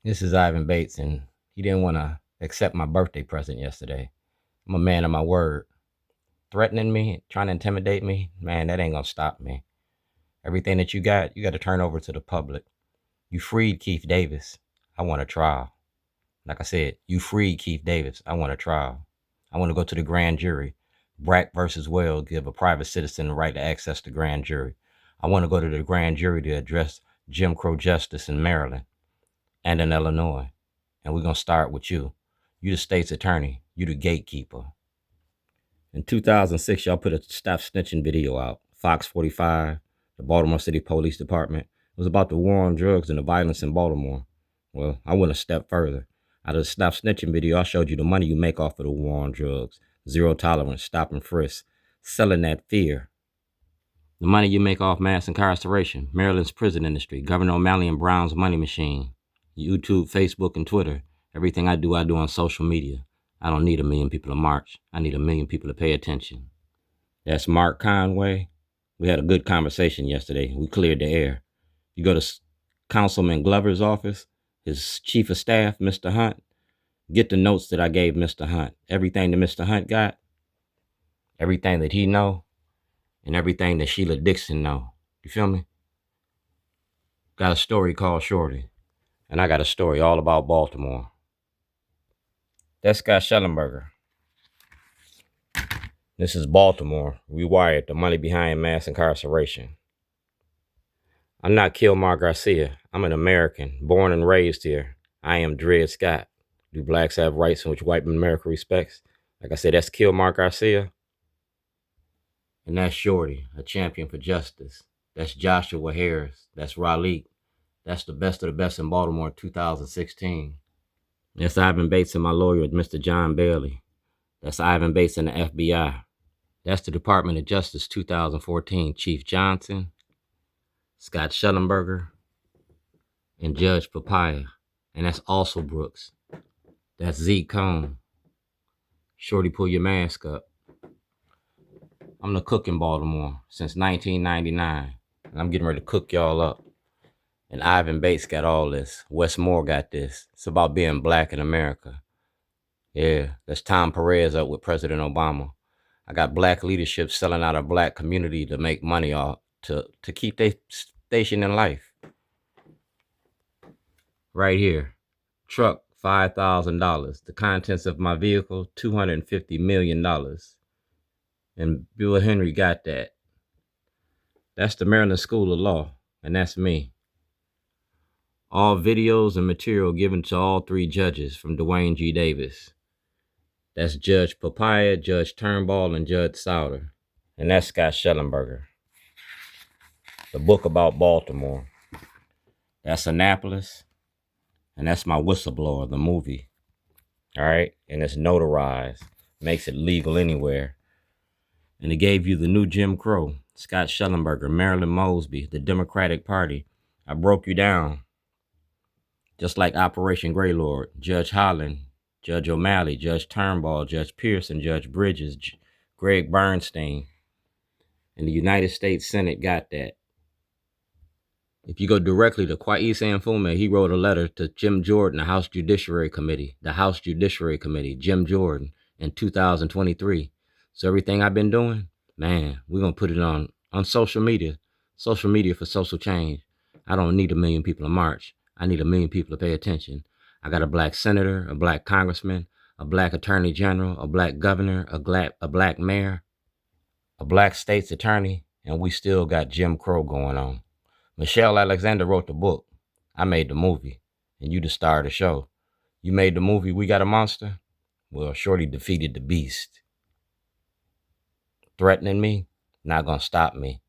This is Ivan Bates, and he didn't want to accept my birthday present yesterday. I'm a man of my word. Threatening me, trying to intimidate me, man, that ain't gonna stop me. Everything that you got to turn over to the public. You freed Keith Davis. I want a trial. Like I said, you freed Keith Davis. I want a trial. I want to go to the grand jury. Brack versus Wells give a private citizen the right to access the grand jury. I want to go to the grand jury to address Jim Crow justice in Maryland and in Illinois. And we're going to start with you. You the state's attorney. You the gatekeeper. In 2006, y'all put a stop snitching video out. Fox 45, the Baltimore City Police Department. It was about the war on drugs and the violence in Baltimore. Well, I went a step further. Out of the stop snitching video, I showed you the money you make off of the war on drugs. Zero tolerance, stop and frisk, selling that fear. The money you make off mass incarceration, Maryland's prison industry, Governor O'Malley and Brown's money machine, YouTube, Facebook, and Twitter. Everything I do on social media. I don't need 1 million people to march. I need 1 million people to pay attention. That's Mark Conway. We had a good conversation yesterday. We cleared the air. You go to Councilman Glover's office, his chief of staff, Mr. Hunt, get the notes that I gave Mr. Hunt. Everything that Mr. Hunt got, everything that he know, and everything that Sheila Dixon know. You feel me? Got a story called Shorty. And I got a story all about Baltimore. That's Scott Shellenberger. This is Baltimore. Rewired, the money behind mass incarceration. I'm not Kilmar Garcia. I'm an American, born and raised here. I am Dred Scott. Do blacks have rights in which white America respects? Like I said, that's Kilmar Garcia. And that's Shorty, a champion for justice. That's Joshua Harris. That's Raleigh. That's the best of the best in Baltimore 2016. That's Ivan Bates and my lawyer, Mr. John Bailey. That's Ivan Bates and the FBI. That's the Department of Justice 2014, Chief Johnson, Scott Shellenberger, and Judge Papaya. And that's also Brooks. That's Z Cone. Shorty, pull your mask up. I'm the cook in Baltimore since 1999. And I'm getting ready to cook y'all up. And Ivan Bates got all this. Wes Moore got this. It's about being black in America. Yeah, that's Tom Perez up with President Obama. I got black leadership selling out a black community to make money off, to keep their station in life. Right here. Truck, $5,000. The contents of my vehicle, $250 million. And Bill Henry got that. That's the Maryland School of Law, and that's me. All videos and material given to all 3 judges from Dwayne G. Davis. That's Judge Papaya, Judge Turnbull, and Judge Souter. And that's Scott Shellenberger. The book about Baltimore. That's Annapolis. And that's my Whistleblower, the movie. All right? And it's notarized. Makes it legal anywhere. And it gave you the new Jim Crow. Scott Shellenberger, Marilyn Mosby, the Democratic Party. I broke you down. Just like Operation Greylord, Judge Holland, Judge O'Malley, Judge Turnbull, Judge Pearson, Judge Bridges, Greg Bernstein. And the United States Senate got that. If you go directly to Kwesi Mfume, he wrote a letter to Jim Jordan, the House Judiciary Committee, Jim Jordan, in 2023. So everything I've been doing, man, we're going to put it on social media. Social media for social change. I don't need 1 million people to march. I need 1 million people to pay attention. I got a black senator, a black congressman, a black attorney general, a black governor, a black mayor, a black state's attorney, and we still got Jim Crow going on. Michelle Alexander wrote the book. I made the movie, and you the star of the show. You made the movie We Got a Monster? Well, Shorty defeated the beast. Threatening me, not gonna stop me.